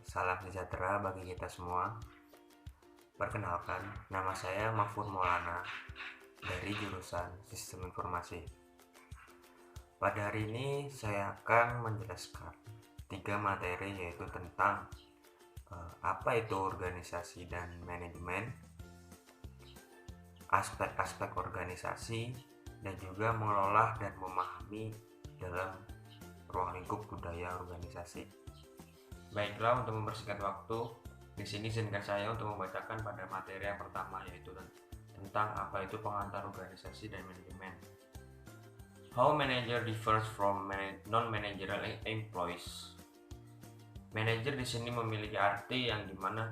Salam sejahtera bagi kita semua. Perkenalkan, nama saya Mahfud Maulana dari jurusan Sistem Informasi. Pada hari ini saya akan menjelaskan 3 materi, yaitu tentang apa itu organisasi dan manajemen, aspek-aspek organisasi, dan juga mengelola dan memahami dalam ruang lingkup budaya organisasi. Baiklah, untuk membersihkan waktu, di sini izinkan saya untuk membacakan pada materi yang pertama, yaitu tentang apa itu pengantar organisasi dan manajemen. How manager differs from non-managerial employees. Manajer di sini memiliki arti yang dimana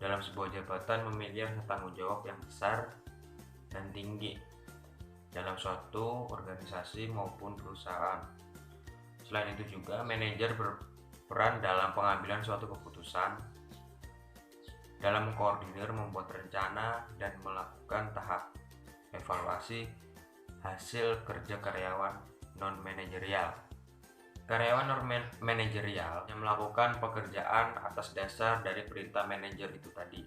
dalam sebuah jabatan memiliki tanggung jawab yang besar dan tinggi dalam suatu organisasi maupun perusahaan. Selain itu juga manajer berperan dalam pengambilan suatu keputusan, dalam mengkoordinir, membuat rencana, dan melakukan tahap evaluasi hasil kerja karyawan non-manajerial. Karyawan non-manajerial yang melakukan pekerjaan atas dasar dari perintah manajer itu tadi.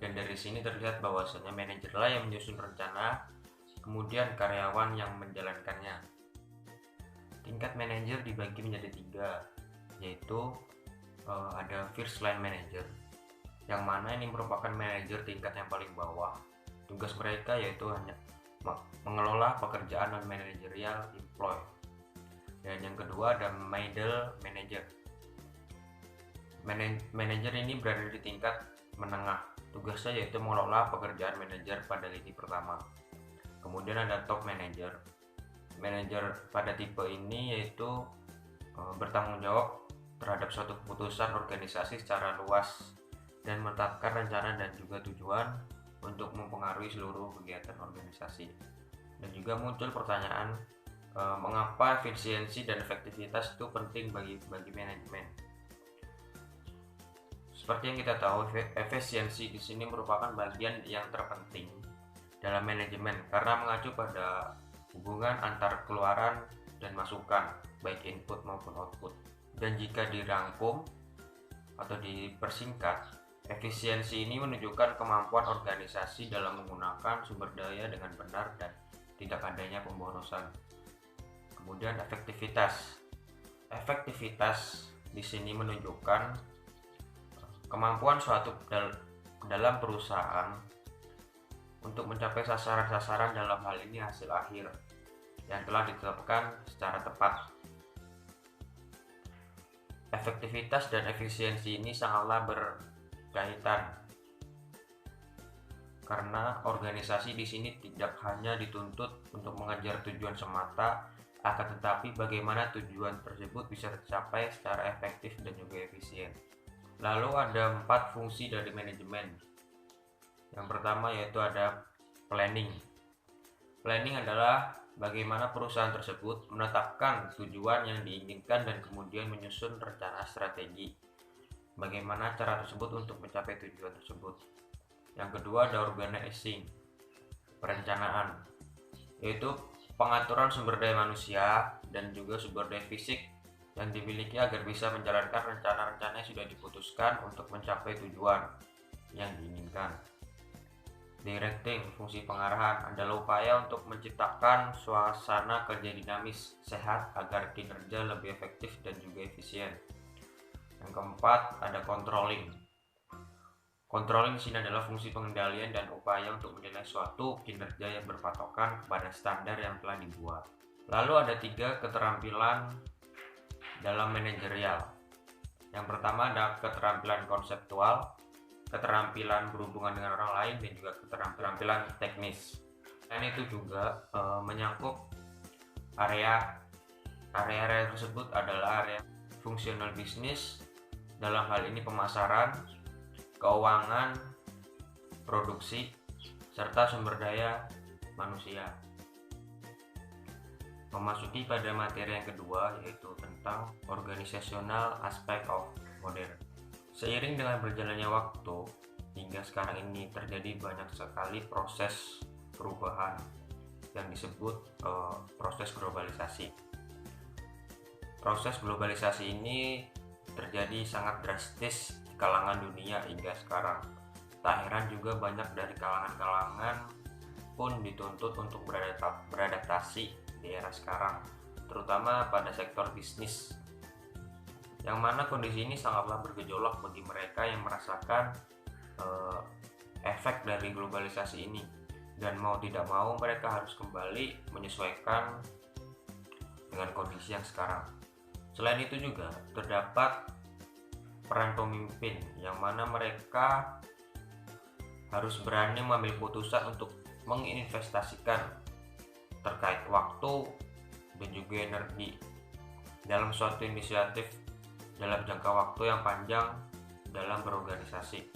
Dan dari sini terlihat bahwasanya manajerlah yang menyusun rencana, kemudian karyawan yang menjalankannya. Tingkat manajer dibagi menjadi 3, yaitu ada first line manager, yang mana ini merupakan manajer tingkat yang paling bawah. Tugas mereka yaitu hanya mengelola pekerjaan non-managerial employee. Dan yang kedua ada middle manager. Manajer ini berada di tingkat menengah. Tugasnya yaitu mengelola pekerjaan manajer pada lini pertama. Kemudian ada top manager. Manajer pada tipe ini yaitu bertanggung jawab terhadap suatu keputusan organisasi secara luas dan menetapkan rencana dan juga tujuan untuk mempengaruhi seluruh kegiatan organisasi. Dan juga muncul pertanyaan, mengapa efisiensi dan efektivitas itu penting bagi manajemen. Seperti yang kita tahu, efisiensi di sini merupakan bagian yang terpenting dalam manajemen karena mengacu pada hubungan antar keluaran dan masukan, baik input maupun output. Dan jika dirangkum atau dipersingkat, efisiensi ini menunjukkan kemampuan organisasi dalam menggunakan sumber daya dengan benar dan tidak adanya pemborosan. Kemudian efektivitas. Efektivitas di sini menunjukkan kemampuan suatu dalam perusahaan untuk mencapai sasaran-sasaran, dalam hal ini hasil akhir yang telah ditetapkan secara tepat. Efektivitas dan efisiensi ini sangatlah berkaitan karena organisasi di sini tidak hanya dituntut untuk mengejar tujuan semata, akan tetapi bagaimana tujuan tersebut bisa tercapai secara efektif dan juga efisien. Lalu ada 4 fungsi dari manajemen. Yang pertama yaitu ada planning. Planning adalah bagaimana perusahaan tersebut menetapkan tujuan yang diinginkan dan kemudian menyusun rencana strategi bagaimana cara tersebut untuk mencapai tujuan tersebut. Yang kedua ada organizing, perencanaan, yaitu pengaturan sumber daya manusia dan juga sumber daya fisik yang dimiliki agar bisa menjalankan rencana-rencana yang sudah diputuskan untuk mencapai tujuan yang diinginkan. Directing, fungsi pengarahan, adalah upaya untuk menciptakan suasana kerja dinamis, sehat agar kinerja lebih efektif dan juga efisien. Yang keempat ada controlling. Controlling di sini adalah fungsi pengendalian dan upaya untuk menilai suatu kinerja yang berpatokan kepada standar yang telah dibuat. Lalu ada 3 keterampilan dalam manajerial. Yang pertama ada keterampilan konseptual, keterampilan berhubungan dengan orang lain, dan juga keterampilan teknis. Dan itu juga menyangkut area tersebut adalah area fungsional bisnis, dalam hal ini pemasaran, keuangan, produksi, serta sumber daya manusia. Memasuki pada materi yang kedua, yaitu tentang organizational aspect of modern. Seiring dengan berjalannya waktu, hingga sekarang ini terjadi banyak sekali proses perubahan yang disebut proses globalisasi. Proses globalisasi ini terjadi sangat drastis di kalangan dunia hingga sekarang. Tak heran juga banyak dari kalangan-kalangan pun dituntut untuk beradaptasi di era sekarang, terutama pada sektor bisnis, yang mana kondisi ini sangatlah bergejolak bagi mereka yang merasakan efek dari globalisasi ini, dan mau tidak mau mereka harus kembali menyesuaikan dengan kondisi yang sekarang. Selain itu juga terdapat peran pemimpin, yang mana mereka harus berani mengambil keputusan untuk menginvestasikan terkait waktu dan juga energi dalam suatu inisiatif dalam jangka waktu yang panjang dalam berorganisasi.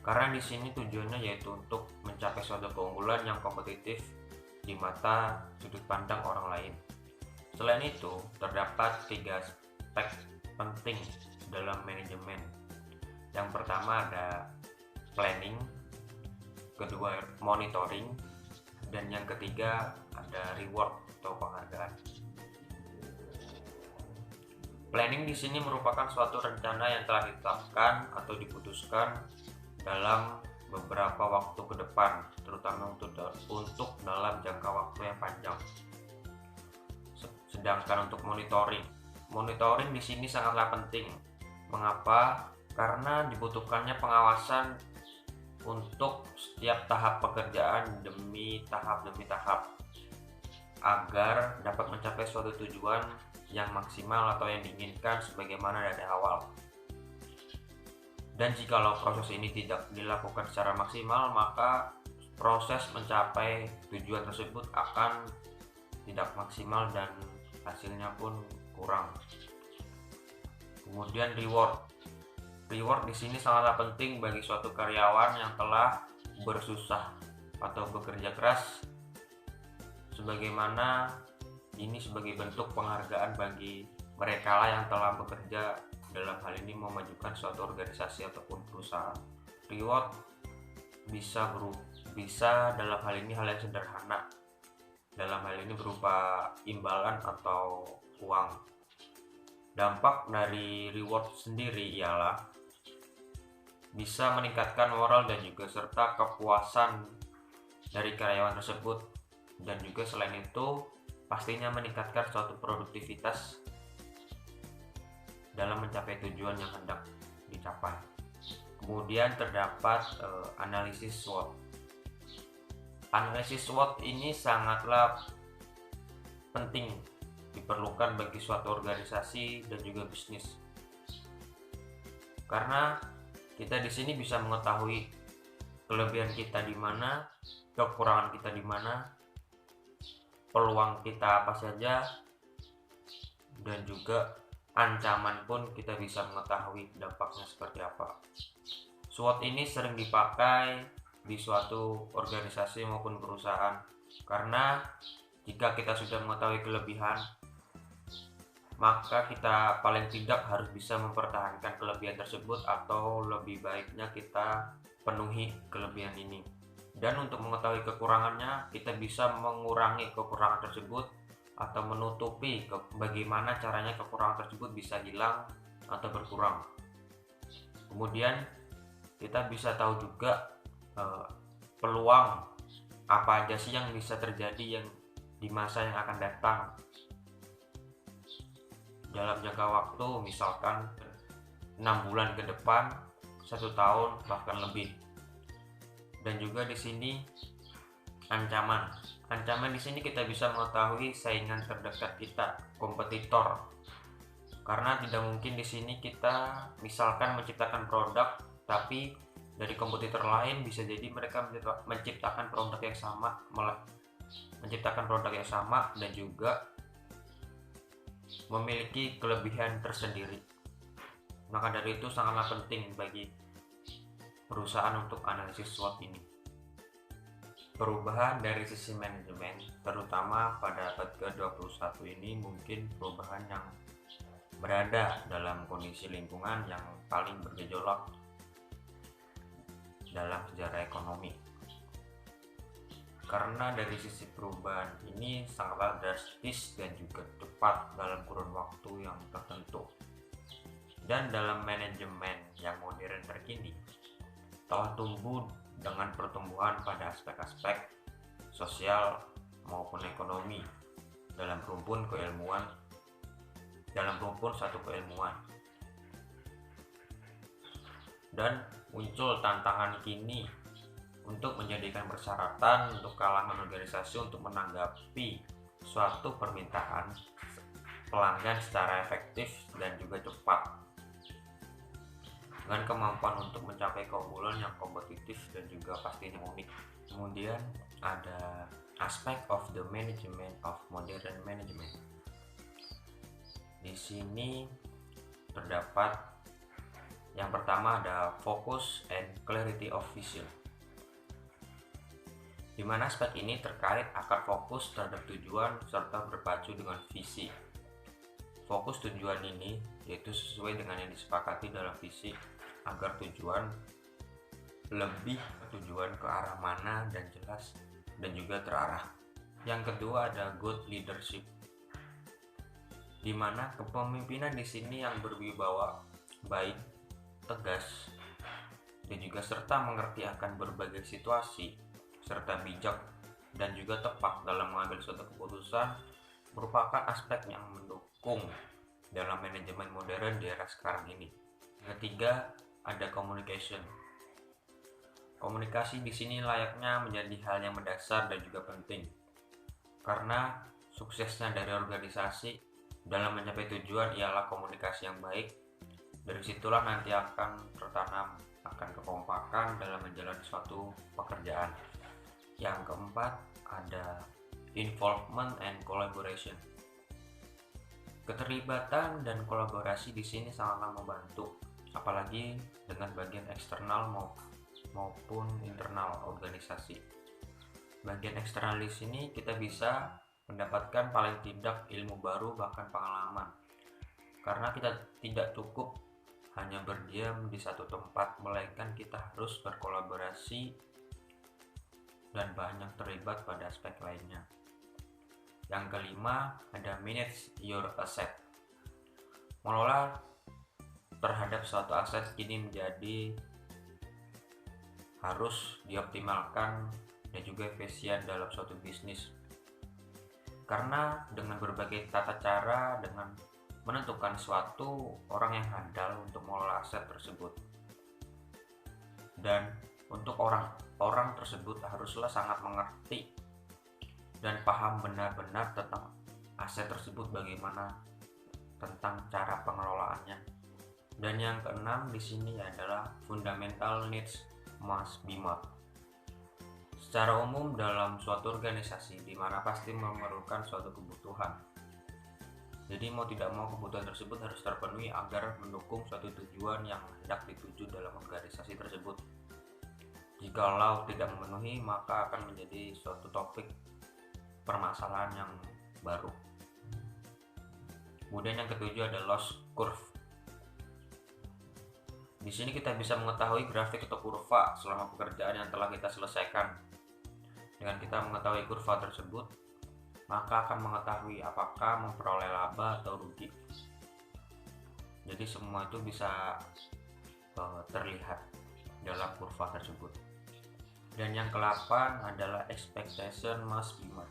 Karena di sini tujuannya yaitu untuk mencapai suatu keunggulan yang kompetitif di mata sudut pandang orang lain. Selain itu, terdapat 3 aspek penting dalam manajemen. Yang pertama ada planning, kedua monitoring, dan yang ketiga ada reward atau penghargaan. Planning di sini merupakan suatu rencana yang telah ditetapkan atau diputuskan dalam beberapa waktu ke depan, terutama untuk dalam jangka waktu yang panjang. Sedangkan untuk monitoring di sini sangatlah penting. Mengapa? Karena dibutuhkannya pengawasan untuk setiap tahap pekerjaan demi tahap agar dapat mencapai suatu tujuan yang maksimal atau yang diinginkan sebagaimana dari awal. Dan jikalau proses ini tidak dilakukan secara maksimal, maka proses mencapai tujuan tersebut akan tidak maksimal dan hasilnya pun kurang. Kemudian reward di sini sangatlah penting bagi suatu karyawan yang telah bersusah atau bekerja keras, sebagaimana ini sebagai bentuk penghargaan bagi mereka lah yang telah bekerja dalam hal ini memajukan suatu organisasi ataupun perusahaan. Reward bisa dalam hal ini hal yang sederhana, dalam hal ini berupa imbalan atau uang. Dampak dari reward sendiri ialah bisa meningkatkan moral dan juga serta kepuasan dari karyawan tersebut, dan juga selain itu pastinya meningkatkan suatu produktivitas dalam mencapai tujuan yang hendak dicapai. Kemudian terdapat analisis SWOT. Analisis SWOT ini sangatlah penting diperlukan bagi suatu organisasi dan juga bisnis. Karena kita di sini bisa mengetahui kelebihan kita di mana, kekurangan kita di mana, peluang kita apa saja, dan juga ancaman pun kita bisa mengetahui dampaknya seperti apa. SWOT ini sering dipakai di suatu organisasi maupun perusahaan, karena jika kita sudah mengetahui kelebihan, maka kita paling tidak harus bisa mempertahankan kelebihan tersebut, atau lebih baiknya kita penuhi kelebihan ini. Dan untuk mengetahui kekurangannya, kita bisa mengurangi kekurangan tersebut atau menutupi bagaimana caranya kekurangan tersebut bisa hilang atau berkurang. Kemudian kita bisa tahu juga peluang apa aja sih yang bisa terjadi yang di masa yang akan datang dalam jangka waktu misalkan 6 bulan ke depan, 1 tahun bahkan lebih. Dan juga di sini ancaman di sini kita bisa mengetahui saingan terdekat kita, kompetitor. Karena tidak mungkin di sini kita misalkan menciptakan produk, tapi dari kompetitor lain bisa jadi mereka menciptakan produk yang sama dan juga memiliki kelebihan tersendiri. Maka dari itu sangatlah penting bagi perusahaan untuk analisis SWOT ini. Perubahan dari sisi manajemen, terutama pada abad ke-21 ini, mungkin perubahan yang berada dalam kondisi lingkungan yang paling bergejolak dalam sejarah ekonomi. Karena dari sisi perubahan ini sangatlah drastis dan juga cepat dalam kurun waktu yang tertentu. Dan dalam manajemen yang modern terkini telah tumbuh dengan pertumbuhan pada aspek-aspek sosial maupun ekonomi dalam rumpun satu keilmuan, dan muncul tantangan kini untuk menjadikan persyaratan untuk kalangan organisasi untuk menanggapi suatu permintaan pelanggan secara efektif dan juga cepat dengan kemampuan untuk mencapai keunggulan yang kompetitif dan juga pastinya unik. Kemudian ada aspek of the management of modern management. Di sini terdapat yang pertama ada focus and clarity of vision, di mana aspek ini terkait akan fokus terhadap tujuan serta berpacu dengan visi. Fokus tujuan ini yaitu sesuai dengan yang disepakati dalam visi agar tujuan ke arah mana dan jelas dan juga terarah. Yang kedua ada good leadership, di mana kepemimpinan di sini yang berwibawa baik, tegas, dan juga serta mengerti akan berbagai situasi, serta bijak dan juga tepat dalam mengambil suatu keputusan merupakan aspek yang mendukung dalam manajemen modern di era sekarang ini. Yang ketiga ada communication. Komunikasi di sini layaknya menjadi hal yang mendasar dan juga penting, karena suksesnya dari organisasi dalam mencapai tujuan ialah komunikasi yang baik. Dari situlah nanti akan tertanam akan kekompakan dalam menjalani suatu pekerjaan. Yang keempat ada involvement and collaboration. Keterlibatan dan kolaborasi di sini sangatlah membantu, apalagi dengan bagian eksternal maupun internal organisasi. Bagian eksternal di sini kita bisa mendapatkan paling tidak ilmu baru bahkan pengalaman, karena kita tidak cukup hanya berdiam di satu tempat, melainkan kita harus berkolaborasi dan banyak terlibat pada aspek lainnya. Yang kelima ada manage your asset. Mengelola terhadap suatu aset kini menjadi harus dioptimalkan dan juga efisien dalam suatu bisnis, karena dengan berbagai tata cara dengan menentukan suatu orang yang handal untuk mengelola aset tersebut, dan untuk orang tersebut haruslah sangat mengerti dan paham benar-benar tentang aset tersebut, bagaimana tentang cara pengelolaannya. Dan yang keenam di sini adalah fundamental needs must be met. Secara umum dalam suatu organisasi di mana pasti memerlukan suatu kebutuhan. Jadi mau tidak mau kebutuhan tersebut harus terpenuhi agar mendukung suatu tujuan yang hendak dituju dalam organisasi tersebut. Jikalau tidak memenuhi, maka akan menjadi suatu topik permasalahan yang baru. Kemudian yang ketujuh ada loss curve. Di sini kita bisa mengetahui grafik atau kurva selama pekerjaan yang telah kita selesaikan. Dengan kita mengetahui kurva tersebut, maka akan mengetahui apakah memperoleh laba atau rugi. Jadi semua itu bisa terlihat dalam kurva tersebut. Dan yang ke-8 adalah expectation must be met.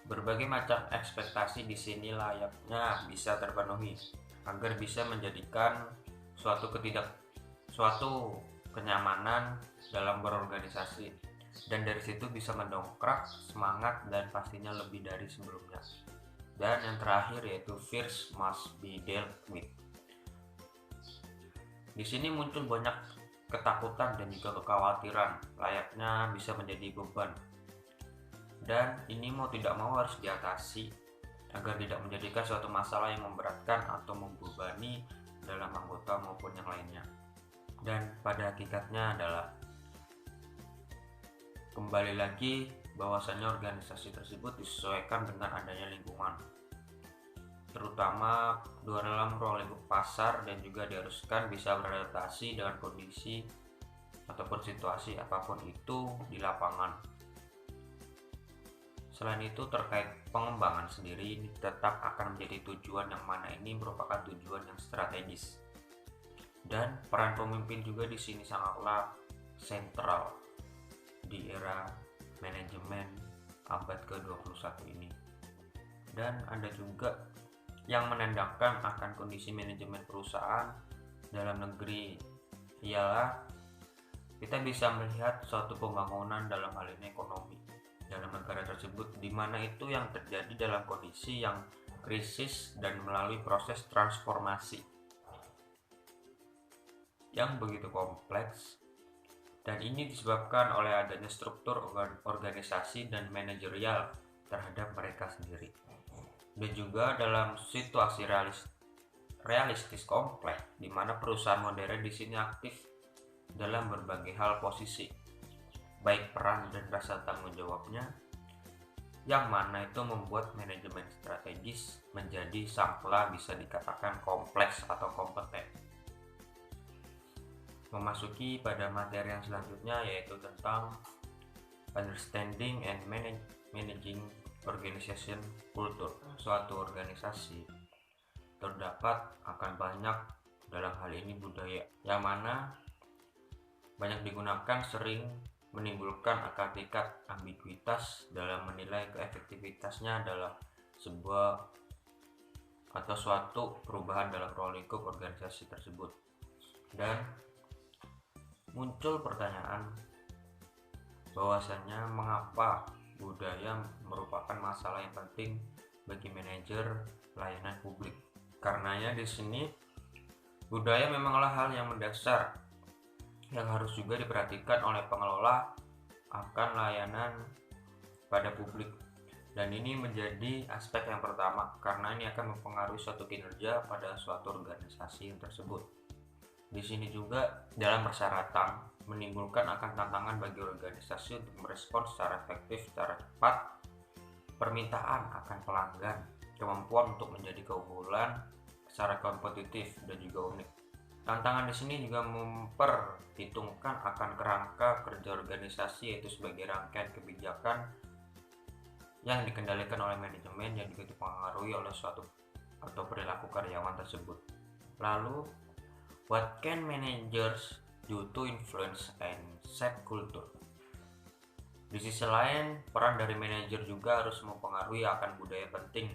Berbagai macam ekspektasi di sini layaknya bisa terpenuhi agar bisa menjadikan suatu kenyamanan dalam berorganisasi, dan dari situ bisa mendongkrak semangat dan pastinya lebih dari sebelumnya. Dan yang terakhir yaitu fears must be dealt with. Di sini muncul banyak ketakutan dan juga kekhawatiran, layaknya bisa menjadi beban. Dan ini mau tidak mau harus diatasi agar tidak menjadikan suatu masalah yang memberatkan atau membebani dalam anggota maupun yang lainnya. Dan pada hakikatnya adalah kembali lagi bahwasanya organisasi tersebut disesuaikan dengan adanya lingkungan, terutama dalam ruang lingkup pasar, dan juga diharuskan bisa beradaptasi dengan kondisi ataupun situasi apapun itu di lapangan. Selain itu, terkait pengembangan sendiri ini tetap akan menjadi tujuan yang mana ini merupakan tujuan yang strategis. Dan peran pemimpin juga di sini sangatlah sentral di era manajemen abad ke-21 ini. Dan ada juga yang menandakan akan kondisi manajemen perusahaan dalam negeri, ialah kita bisa melihat suatu pembangunan dalam hal ini ekonomi dalam negara tersebut, di mana itu yang terjadi dalam kondisi yang krisis dan melalui proses transformasi yang begitu kompleks, dan ini disebabkan oleh adanya struktur organisasi dan manajerial terhadap mereka sendiri. Dan juga dalam situasi realistis kompleks, di mana perusahaan modern di sini aktif dalam berbagai hal posisi, baik peran dan rasa tanggung jawabnya, yang mana itu membuat manajemen strategis menjadi sampla bisa dikatakan kompleks atau kompeten. Memasuki pada materi yang selanjutnya, yaitu tentang understanding and managing organization culture. Suatu organisasi terdapat akan banyak dalam hal ini budaya, yang mana banyak digunakan sering menimbulkan akan tingkat ambiguitas dalam menilai keefektivitasnya dalam sebuah atau suatu perubahan dalam role lingkup organisasi tersebut. Dan muncul pertanyaan bahwasannya mengapa budaya merupakan masalah yang penting bagi manajer layanan publik. Karenanya di sini budaya memanglah hal yang mendasar yang harus juga diperhatikan oleh pengelola akan layanan pada publik. Dan ini menjadi aspek yang pertama karena ini akan mempengaruhi suatu kinerja pada suatu organisasi yang tersebut. Di sini juga dalam persyaratan menimbulkan akan tantangan bagi organisasi untuk merespon secara efektif, secara cepat permintaan akan pelanggan, kemampuan untuk menjadi keunggulan secara kompetitif dan juga unik. Tantangan di sini juga memperhitungkan akan kerangka kerja organisasi, yaitu sebagai rangkaian kebijakan yang dikendalikan oleh manajemen yang juga dipengaruhi oleh suatu atau perilaku karyawan tersebut. Lalu, what can managers do to influence and shape culture? Di sisi lain, peran dari manajer juga harus mempengaruhi akan budaya penting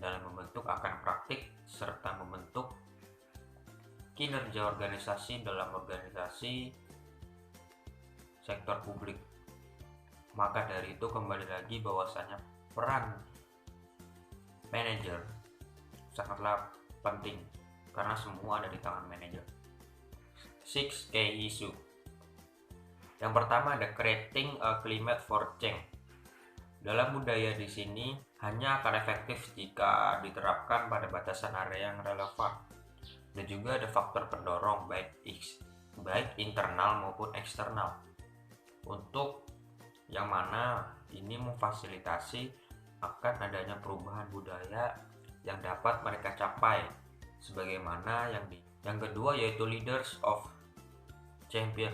dalam membentuk akan praktik serta membentuk kinerja organisasi dalam organisasi sektor publik. Maka dari itu kembali lagi bahwasanya peran manajer sangatlah penting karena semua ada di tangan manajer. 6 key issue. Yang pertama ada creating a climate for change. Dalam budaya di sini hanya akan efektif jika diterapkan pada batasan area yang relevan. Dan juga ada faktor pendorong baik internal maupun eksternal. Untuk yang mana ini memfasilitasi akan adanya perubahan budaya yang dapat mereka capai sebagaimana yang kedua yaitu leaders of champion.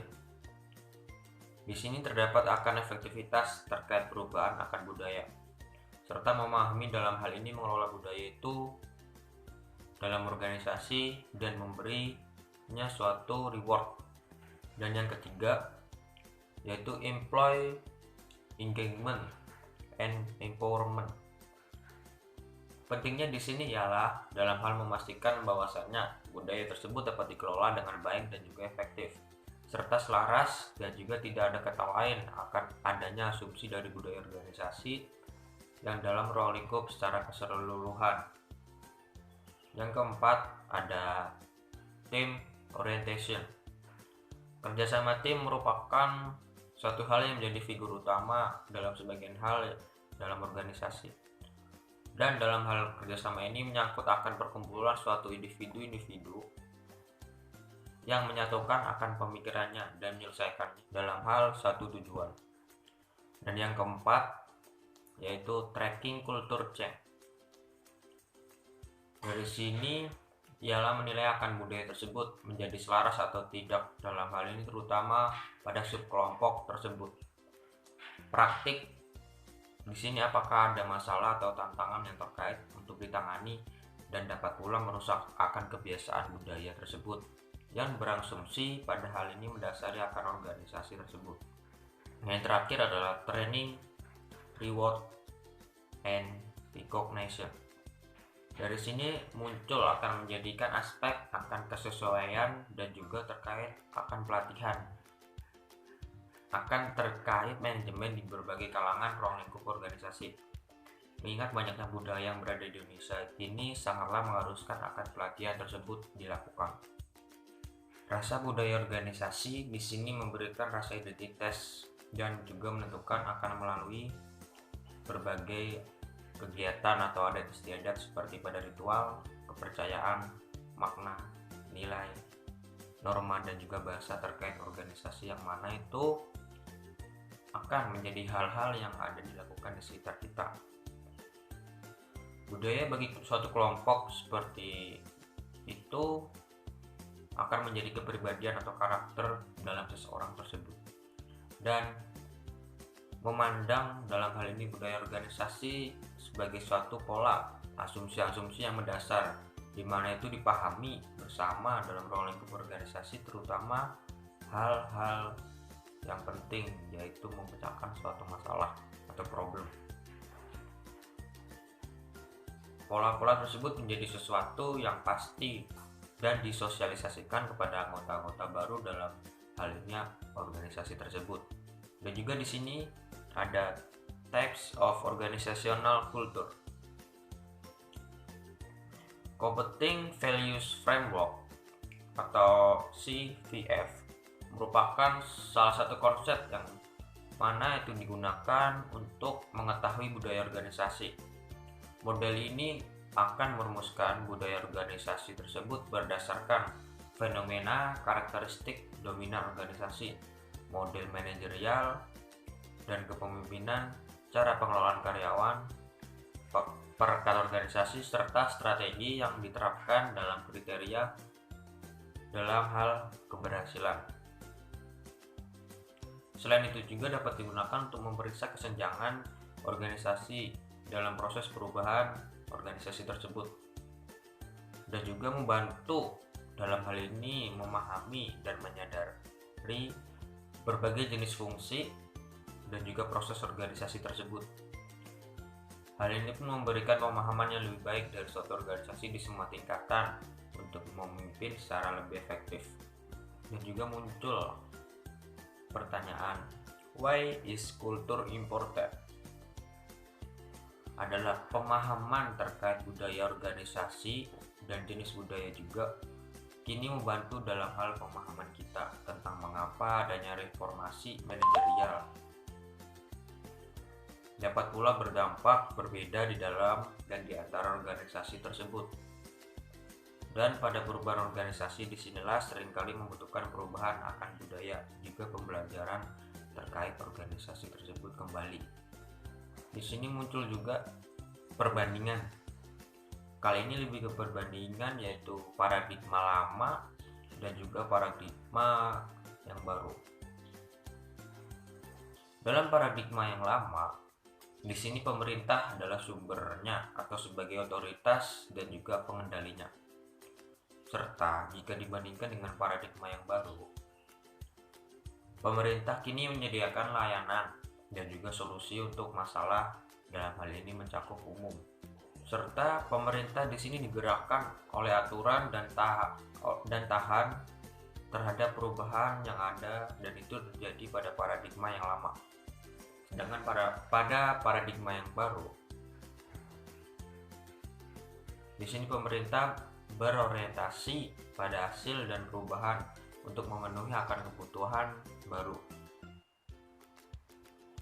Di sini terdapat akan efektivitas terkait perubahan akan budaya serta memahami dalam hal ini mengelola budaya itu dalam organisasi dan memberinya suatu reward. Dan yang ketiga yaitu employee engagement and empowerment. Pentingnya di sini ialah dalam hal memastikan bahwasannya budaya tersebut dapat dikelola dengan baik dan juga efektif, serta selaras dan juga tidak ada kata lain akan adanya asumsi dari budaya organisasi yang dalam ruang lingkup secara keseluruhan. Yang keempat ada team orientation. Kerjasama tim merupakan suatu hal yang menjadi figur utama dalam sebagian hal dalam organisasi. Dan dalam hal kerjasama ini menyangkut akan perkumpulan suatu individu-individu yang menyatukan akan pemikirannya dan menyelesaikan dalam hal satu tujuan. Dan yang keempat yaitu tracking culture change. Dari sini ialah menilai akan budaya tersebut menjadi selaras atau tidak dalam hal ini terutama pada subkelompok tersebut. Praktik Di sini apakah ada masalah atau tantangan yang terkait untuk ditangani dan dapat pula merusak akan kebiasaan budaya tersebut yang berasumsi pada hal ini mendasari akan organisasi tersebut. Yang terakhir adalah training, reward, and recognition. Dari sini muncul akan menjadikan aspek akan kesesuaian dan juga terkait akan pelatihan, akan terkait manajemen di berbagai kalangan ruang lingkup organisasi. Mengingat banyaknya budaya yang berada di Indonesia ini sangatlah mengharuskan akan pelatihan tersebut dilakukan. Rasa budaya organisasi di sini memberikan rasa identitas dan juga menentukan akan melalui berbagai kegiatan atau adat istiadat seperti pada ritual, kepercayaan, makna, nilai, norma dan juga bahasa terkait organisasi yang mana itu akan menjadi hal-hal yang ada dilakukan di sekitar kita. Budaya bagi suatu kelompok seperti itu akan menjadi kepribadian atau karakter dalam seseorang tersebut, dan memandang dalam hal ini budaya organisasi sebagai suatu pola asumsi-asumsi yang mendasar di mana itu dipahami bersama dalam ruang lingkup organisasi, terutama hal-hal yang penting yaitu memecahkan suatu masalah atau problem. Pola-pola tersebut menjadi sesuatu yang pasti dan disosialisasikan kepada anggota-anggota baru dalam halnya organisasi tersebut. Dan juga di sini ada types of organizational culture. Competing Values Framework atau CVF merupakan salah satu konsep yang mana itu digunakan untuk mengetahui budaya organisasi. Model ini akan merumuskan budaya organisasi tersebut berdasarkan fenomena karakteristik dominan organisasi, model manajerial dan kepemimpinan, cara pengelolaan karyawan, perekat organisasi, serta strategi yang diterapkan dalam kriteria dalam hal keberhasilan. Selain itu juga dapat digunakan untuk memeriksa kesenjangan organisasi dalam proses perubahan organisasi tersebut, dan juga membantu dalam hal ini memahami dan menyadari berbagai jenis fungsi dan juga proses organisasi tersebut. Hal ini pun memberikan pemahaman yang lebih baik dari suatu organisasi di semua tingkatan untuk memimpin secara lebih efektif. Dan juga muncul pertanyaan, why is culture important? Adalah pemahaman terkait budaya organisasi dan jenis budaya juga kini membantu dalam hal pemahaman kita tentang mengapa adanya reformasi manajerial dapat pula berdampak berbeda di dalam dan di antara organisasi tersebut. Dan pada perubahan organisasi disinilah seringkali membutuhkan perubahan akan budaya juga pembelajaran terkait organisasi tersebut kembali. Di sini muncul juga perbandingan. Kali ini lebih ke perbandingan yaitu paradigma lama dan juga paradigma yang baru. Dalam paradigma yang lama, di sini pemerintah adalah sumbernya atau sebagai otoritas dan juga pengendalinya. Serta jika dibandingkan dengan paradigma yang baru, pemerintah kini menyediakan layanan dan juga solusi untuk masalah dalam hal ini mencakup umum. Serta pemerintah di sini digerakkan oleh aturan dan tahan terhadap perubahan yang ada, dan itu terjadi pada paradigma yang lama. Sedangkan pada paradigma yang baru, di sini pemerintah berorientasi pada hasil dan perubahan untuk memenuhi akan kebutuhan baru.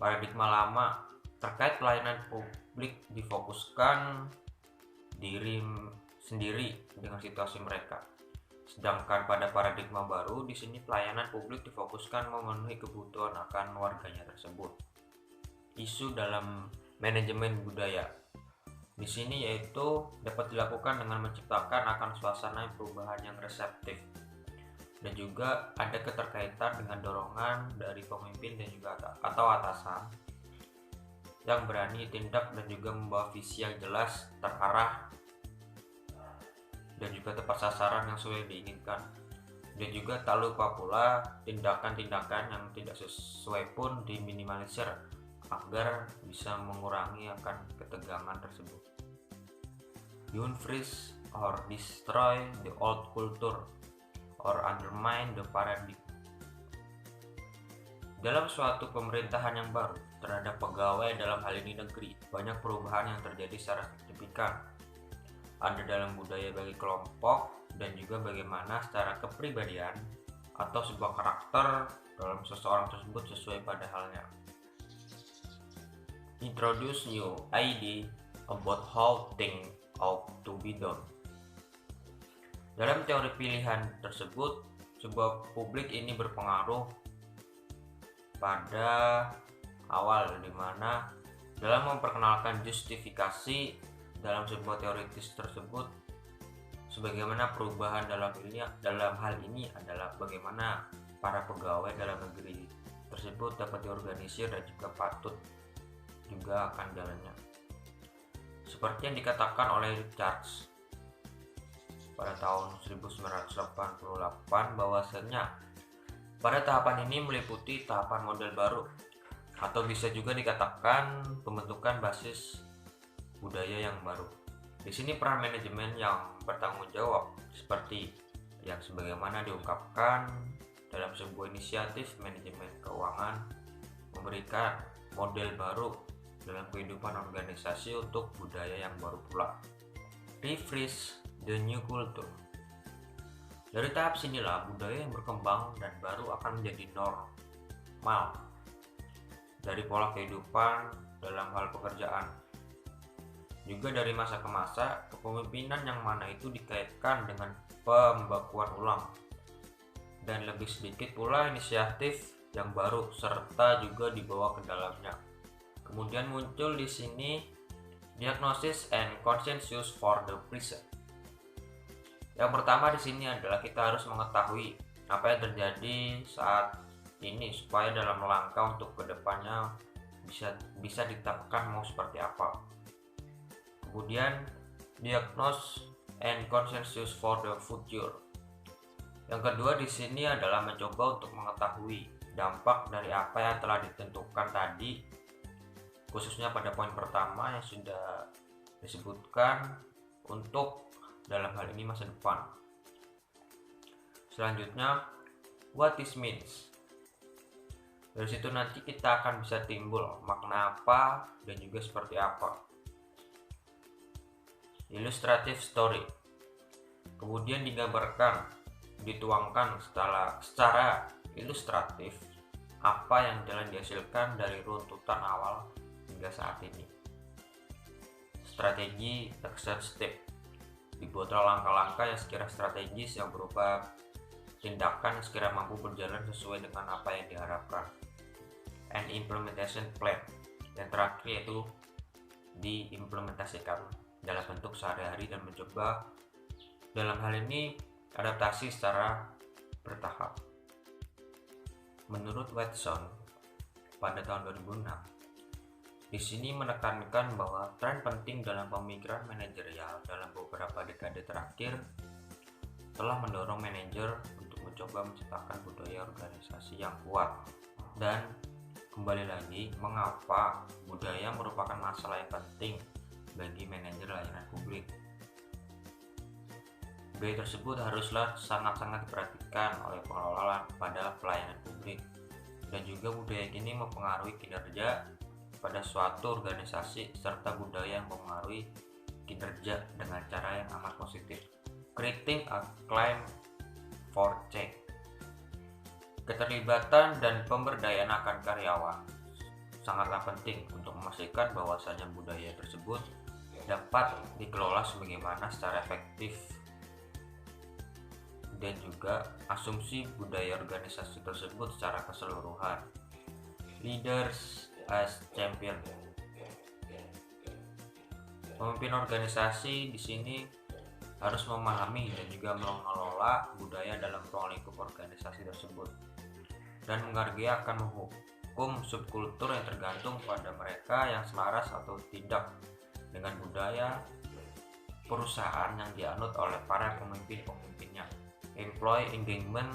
Paradigma lama terkait pelayanan publik difokuskan diri sendiri dengan situasi mereka. Sedangkan pada paradigma baru di sini pelayanan publik difokuskan memenuhi kebutuhan akan warganya tersebut. Isu dalam manajemen budaya di sini yaitu dapat dilakukan dengan menciptakan akan suasana perubahan yang reseptif, dan juga ada keterkaitan dengan dorongan dari pemimpin dan juga atau atasan yang berani tindak dan juga membawa visi yang jelas, terarah, dan juga tepat sasaran yang sesuai diinginkan. Dan juga tak lupa pula tindakan-tindakan yang tidak sesuai pun diminimalisir agar bisa mengurangi akan ketegangan tersebut. Unfreeze or destroy the old culture or undermine the paradigm. Dalam suatu pemerintahan yang baru terhadap pegawai dalam hal ini negeri, banyak perubahan yang terjadi secara signifikan. Ada dalam budaya bagi kelompok dan juga bagaimana secara kepribadian atau sebuah karakter dalam seseorang tersebut sesuai pada halnya. Introduce new idea about how things ought to be done. Dalam teori pilihan tersebut, sebuah publik ini berpengaruh pada awal, dimana dalam memperkenalkan justifikasi dalam sebuah teoritis tersebut, sebagaimana perubahan dalam hal ini adalah bagaimana para pegawai dalam negeri tersebut dapat diorganisir dan juga patut juga akan jalannya. Seperti yang dikatakan oleh Richards pada tahun 1988 bahwasanya pada tahapan ini meliputi tahapan model baru, atau bisa juga dikatakan pembentukan basis budaya yang baru. Di sini peran manajemen yang bertanggung jawab seperti yang sebagaimana diungkapkan dalam sebuah inisiatif manajemen keuangan memberikan model baru dalam kehidupan organisasi untuk budaya yang baru pula. Refresh the new culture. Dari tahap sinilah budaya yang berkembang dan baru akan menjadi normal dari pola kehidupan dalam hal pekerjaan. Juga dari masa ke masa, kepemimpinan yang mana itu dikaitkan dengan pembakuan ulang. Dan lebih sedikit pula inisiatif yang baru serta juga dibawa ke dalamnya. Kemudian muncul di sini diagnosis and consensus for the present. Yang pertama di sini adalah kita harus mengetahui apa yang terjadi saat ini supaya dalam langkah untuk kedepannya bisa ditetapkan mau seperti apa. Kemudian diagnose and consensus for the future. Yang kedua di sini adalah mencoba untuk mengetahui dampak dari apa yang telah ditentukan tadi, khususnya pada poin pertama yang sudah disebutkan untuk dalam hal ini masa depan. Selanjutnya, what this means. Dari situ nanti kita akan bisa timbul makna apa dan juga seperti apa. Illustrative story. Kemudian digambarkan, dituangkan secara ilustratif apa yang telah dihasilkan dari runtutan awal hingga saat ini. Strategi action step. Dibuatlah langkah-langkah yang sekiranya strategis yang berupa tindakan yang sekiranya mampu berjalan sesuai dengan apa yang diharapkan. And implementation plan. Yang terakhir yaitu diimplementasikan dalam bentuk sehari-hari dan mencoba dalam hal ini adaptasi secara bertahap. Menurut Watson pada tahun 2006, di sini menekankan bahwa tren penting dalam pemikiran manajerial dalam beberapa dekade terakhir telah mendorong manajer untuk mencoba menciptakan budaya organisasi yang kuat. Dan kembali lagi, mengapa budaya merupakan masalah yang penting bagi manajer layanan publik. Budaya tersebut haruslah sangat-sangat diperhatikan oleh pengelola pada pelayanan publik, dan juga budaya ini mempengaruhi kinerja pada suatu organisasi serta budaya yang mempengaruhi kinerja dengan cara yang amat positif. Creating a climate for change. Keterlibatan dan pemberdayaan akan karyawan sangatlah penting untuk memastikan bahwasanya budaya tersebut dapat dikelola sebagaimana secara efektif, dan juga asumsi budaya organisasi tersebut secara keseluruhan. Leaders as champion. Pemimpin organisasi di sini harus memahami dan juga mengelola budaya dalam ruang lingkup organisasi tersebut dan menghargai akan hukum subkultur yang tergantung pada mereka yang selaras atau tidak dengan budaya perusahaan yang dianut oleh para pemimpin-pemimpinnya. Employee engagement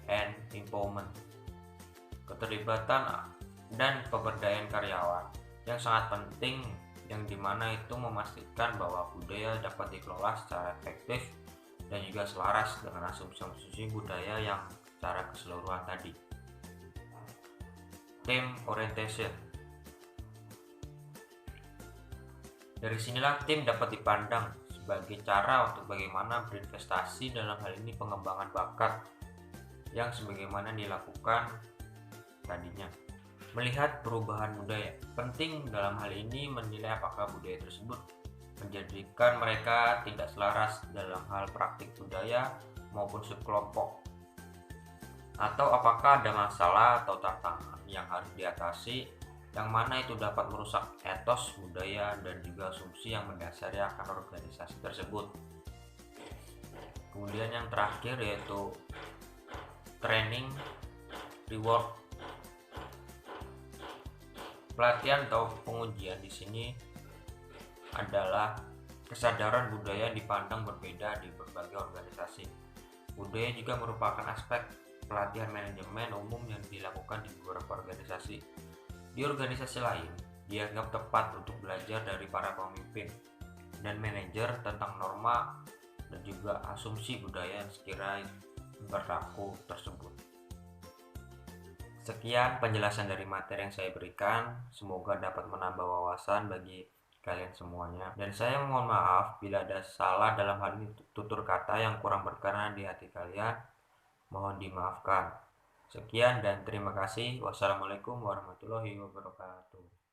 and empowerment. Keterlibatan dan pemberdayaan karyawan yang sangat penting, yang dimana itu memastikan bahwa budaya dapat dikelola secara efektif dan juga selaras dengan asumsi-asumsi budaya yang secara keseluruhan tadi. Team orientation. Dari sinilah tim dapat dipandang sebagai cara untuk bagaimana berinvestasi dalam hal ini pengembangan bakat yang sebagaimana dilakukan tadinya. Melihat perubahan budaya. Penting dalam hal ini menilai apakah budaya tersebut menjadikan mereka tidak selaras dalam hal praktik budaya maupun subkelompok, atau apakah ada masalah atau tantangan yang harus diatasi yang mana itu dapat merusak etos budaya dan juga asumsi yang mendasari akan organisasi tersebut. Kemudian yang terakhir yaitu training reward. Pelatihan atau pengujian di sini adalah kesadaran budaya dipandang berbeda di berbagai organisasi. Budaya juga merupakan aspek pelatihan manajemen umum yang dilakukan di beberapa organisasi. Di organisasi lain, dianggap tepat untuk belajar dari para pemimpin dan manajer tentang norma dan juga asumsi budaya yang sekiranya berlaku tersebut. Sekian penjelasan dari materi yang saya berikan, semoga dapat menambah wawasan bagi kalian semuanya. Dan saya mohon maaf bila ada salah dalam hal ini tutur kata yang kurang berkenan di hati kalian, mohon dimaafkan. Sekian dan terima kasih. Wassalamualaikum warahmatullahi wabarakatuh.